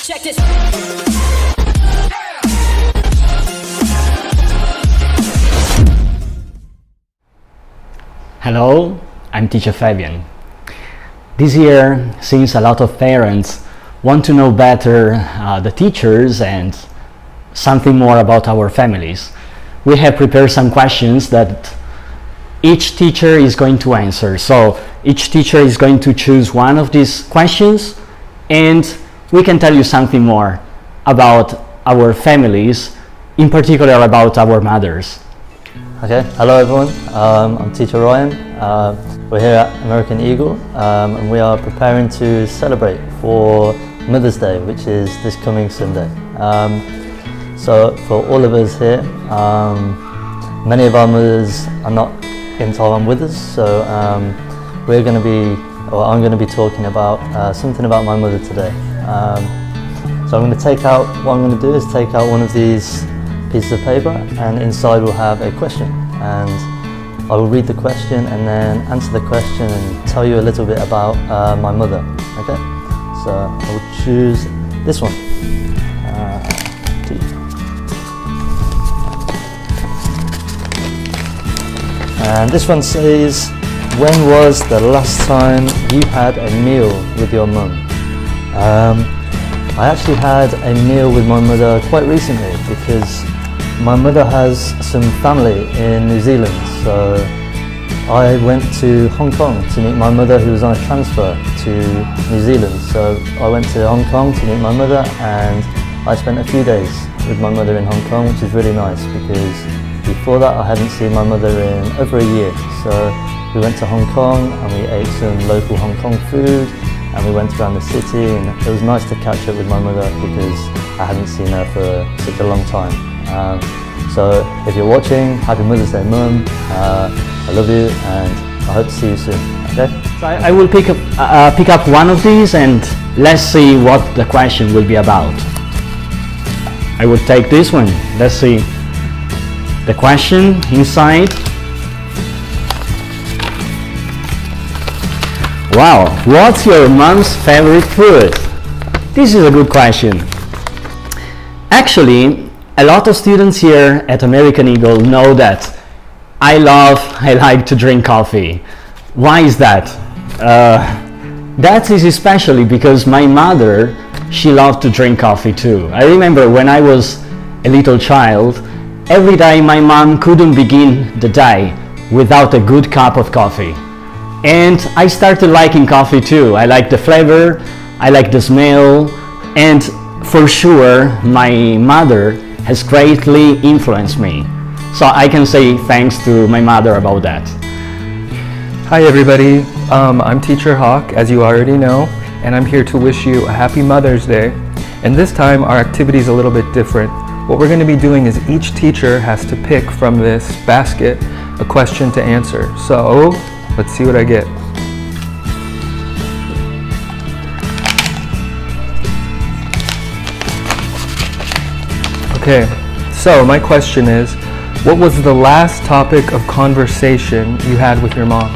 Check this. Hello, I'm teacher Fabian. This year, since a lot of parents want to know better the teachers and something more about our families, we have prepared some questions that each teacher is going to answer. So each teacher is going to choose one of these questions and we can tell you something more about our families, in particular about our mothers. Okay, hello everyone, I'm Teacher Ryan. We're here at American Eagle and we are preparing to celebrate for Mother's Day, which is this coming Sunday. So for all of us here, many of our mothers are not in Taiwan with us, so I'm going to be talking about something about my mother today. So what I'm going to do is take out one of these pieces of paper, and inside we'll have a question, and I will read the question and then answer the question and tell you a little bit about my mother. Okay, so I will choose this one. And this one says, when was the last time you had a meal with your mum? I actually had a meal with my mother quite recently because my mother has some family in New Zealand, so I went to Hong Kong to meet my mother who was on a transfer to New Zealand. So I went to Hong Kong to meet my mother and I spent a few days with my mother in Hong Kong, which is really nice because before that I hadn't seen my mother in over a year. So we went to Hong Kong and we ate some local Hong Kong food and we went around the city, and it was nice to catch up with my mother because I hadn't seen her for such a long time. So if you're watching, happy Mother's Day, Mum. I love you and I hope to see you soon. Okay? So I will pick up one of these and let's see what the question will be about. I will take this one. Let's see the question inside. Wow, what's your mom's favorite food? This is a good question. Actually, a lot of students here at American Eagle know that I like to drink coffee. Why is that? That is especially because my mother, she loved to drink coffee too. I remember when I was a little child, every day my mom couldn't begin the day without a good cup of coffee. And I started liking coffee too. I like the flavor, I like the smell, and for sure my mother has greatly influenced me. So I can say thanks to my mother about that. Hi everybody, I'm Teacher Hawk, as you already know, and I'm here to wish you a happy Mother's Day. And this time our activity is a little bit different. What we're going to be doing is each teacher has to pick from this basket a question to answer. So let's see what I get. Okay, so my question is, what was the last topic of conversation you had with your mom?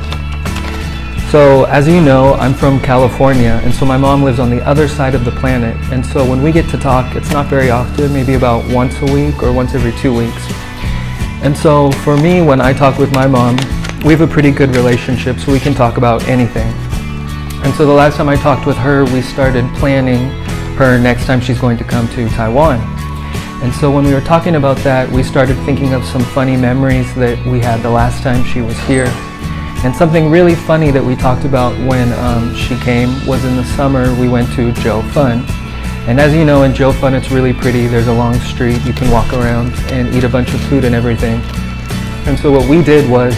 So as you know, I'm from California, and so my mom lives on the other side of the planet, and so when we get to talk, it's not very often, maybe about once a week or once every 2 weeks. And so for me, when I talk with my mom, we have a pretty good relationship, so we can talk about anything. And so the last time I talked with her, we started planning her next time she's going to come to Taiwan. And so when we were talking about that, we started thinking of some funny memories that we had the last time she was here. And something really funny that we talked about when she came was in the summer we went to Joe Fun. And as you know, in Joe Fun it's really pretty. There's a long street, you can walk around and eat a bunch of food and everything. And so what we did was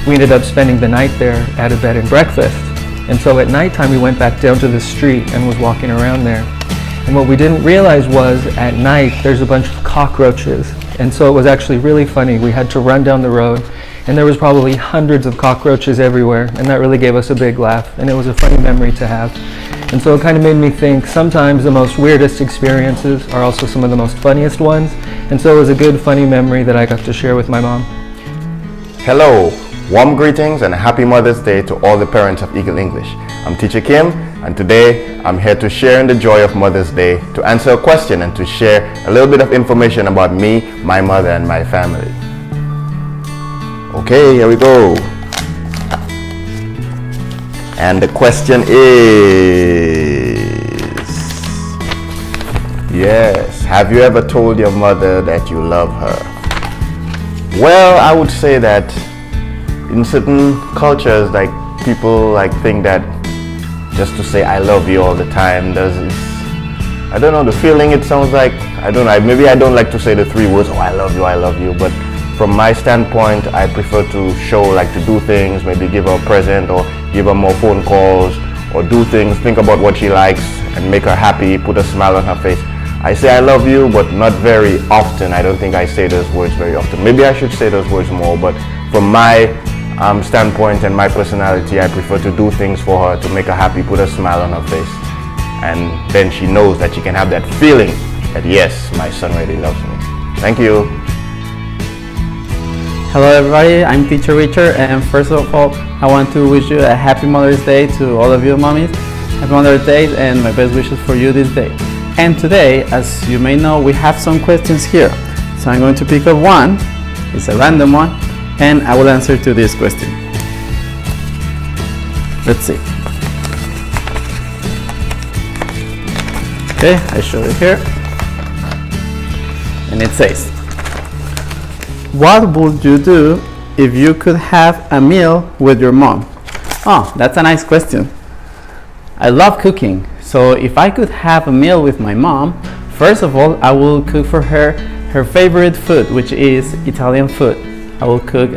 we ended up spending the night there at a bed and breakfast. And so at nighttime we went back down to the street and was walking around there. And what we didn't realize was at night there's a bunch of cockroaches. And so it was actually really funny. We had to run down the road and there was probably hundreds of cockroaches everywhere, and that really gave us a big laugh, and it was a funny memory to have. And so it kind of made me think sometimes the most weirdest experiences are also some of the most funniest ones. And so it was a good funny memory that I got to share with my mom. Hello, warm greetings and happy Mother's Day to all the parents of Eagle English. I'm Teacher Kim, And today, I'm here to share in the joy of Mother's Day, to answer a question and to share a little bit of information about me, my mother, and my family. Okay, here we go. And the question is, yes, have you ever told your mother that you love her? Well, I would say that in certain cultures, like people think that just to say I love you all the time I don't know, the feeling it sounds like, I don't know, maybe I don't like to say the 3 words, oh I love you, but from my standpoint, I prefer to show, to do things, maybe give her a present or give her more phone calls or do things, think about what she likes and make her happy, put a smile on her face. I say I love you, but not very often. I don't think I say those words very often. Maybe I should say those words more, but from my standpoint and my personality, I prefer to do things for her to make her happy, put a smile on her face. And then she knows that she can have that feeling that yes, my son really loves me. Thank you. Hello everybody, I'm Teacher Richard, and first of all, I want to wish you a happy Mother's Day to all of you mommies. Happy Mother's Day and my best wishes for you this day. And today, as you may know, we have some questions here. So I'm going to pick up one, it's a random one, and I will answer to this question. Let's see. Okay, I show it here. And it says, what would you do if you could have a meal with your mom? Oh, that's a nice question. I love cooking, so if I could have a meal with my mom, first of all, I will cook for her her favorite food, which is Italian food. I will cook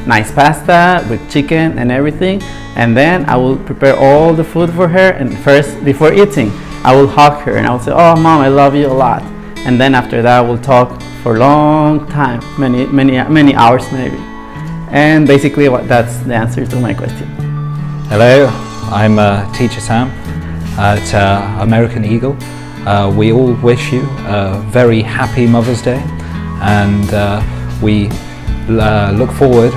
nice pasta with chicken and everything, and then I will prepare all the food for her, and first, before eating, I will hug her and I will say, oh mom, I love you a lot. And then after that, we'll talk for a long time, many hours maybe. And basically that's the answer to my question. Hello, I'm Teacher Sam at American Eagle. We all wish you a very happy Mother's Day, and we look forward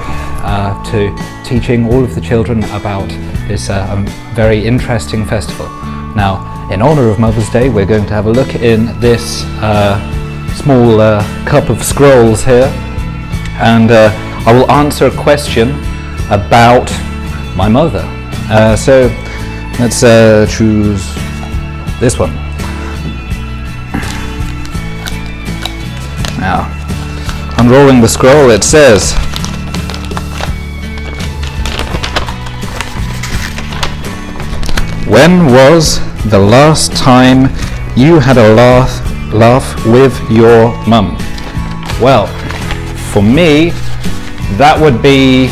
to teaching all of the children about this very interesting festival. Now, in honor of Mother's Day, we're going to have a look in this small cup of scrolls here, and I will answer a question about my mother. So let's choose this one. Now, unrolling the scroll, it says, when was the last time you had a laugh with your mum? Well, for me, that would be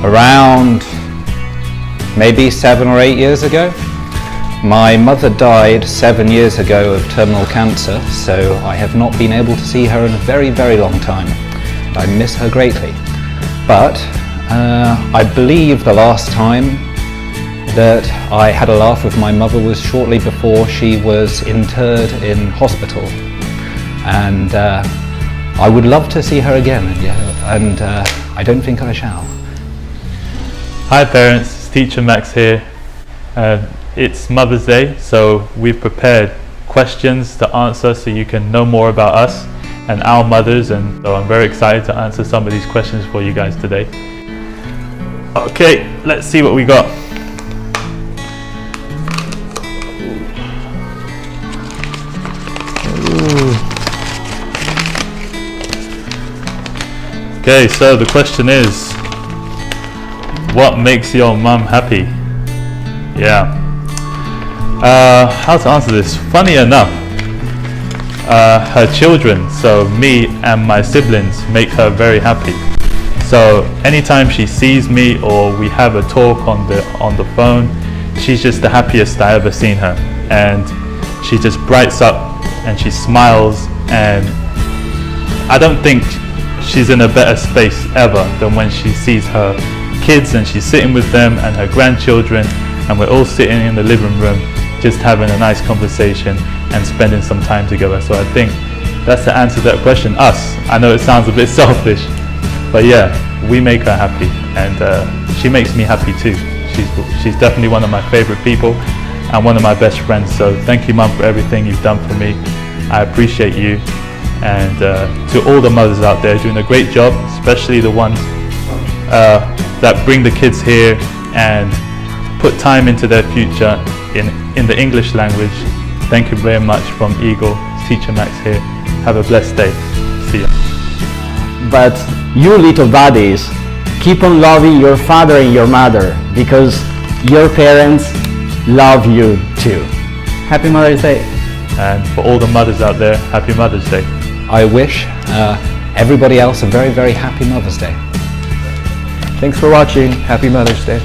around maybe 7 or 8 years ago. My mother died 7 years ago of terminal cancer, so I have not been able to see her in a very, very long time. I miss her greatly. But I believe the last time that I had a laugh with my mother was shortly before she was interred in hospital, and I would love to see her again, and I don't think I shall. Hi parents, it's Teacher Max here. It's Mother's Day, so we've prepared questions to answer so you can know more about us and our mothers, and so I'm very excited to answer some of these questions for you guys today. Okay, let's see what we got. Okay, so the question is, what makes your mum happy? Yeah. How to answer this? Funny enough, her children, so me and my siblings, make her very happy. So anytime she sees me or we have a talk on the phone, she's just the happiest I ever seen her, and she just brights up and she smiles, and I don't think she's in a better space ever than when she sees her kids and she's sitting with them and her grandchildren, and we're all sitting in the living room just having a nice conversation and spending some time together. So I think that's the answer to that question. Us. I know it sounds a bit selfish, but yeah, we make her happy, and she makes me happy too. She's definitely one of my favorite people and one of my best friends. So thank you, Mum, for everything you've done for me. I appreciate you. And to all the mothers out there doing a great job, especially the ones that bring the kids here and put time into their future in the English language. Thank you very much from Eagle. Teacher Max here. Have a blessed day. See ya. But you little buddies, keep on loving your father and your mother, because your parents love you too. Happy Mother's Day. And for all the mothers out there, happy Mother's Day. I wish everybody else a very, very happy Mother's Day. Thanks for watching. Happy Mother's Day.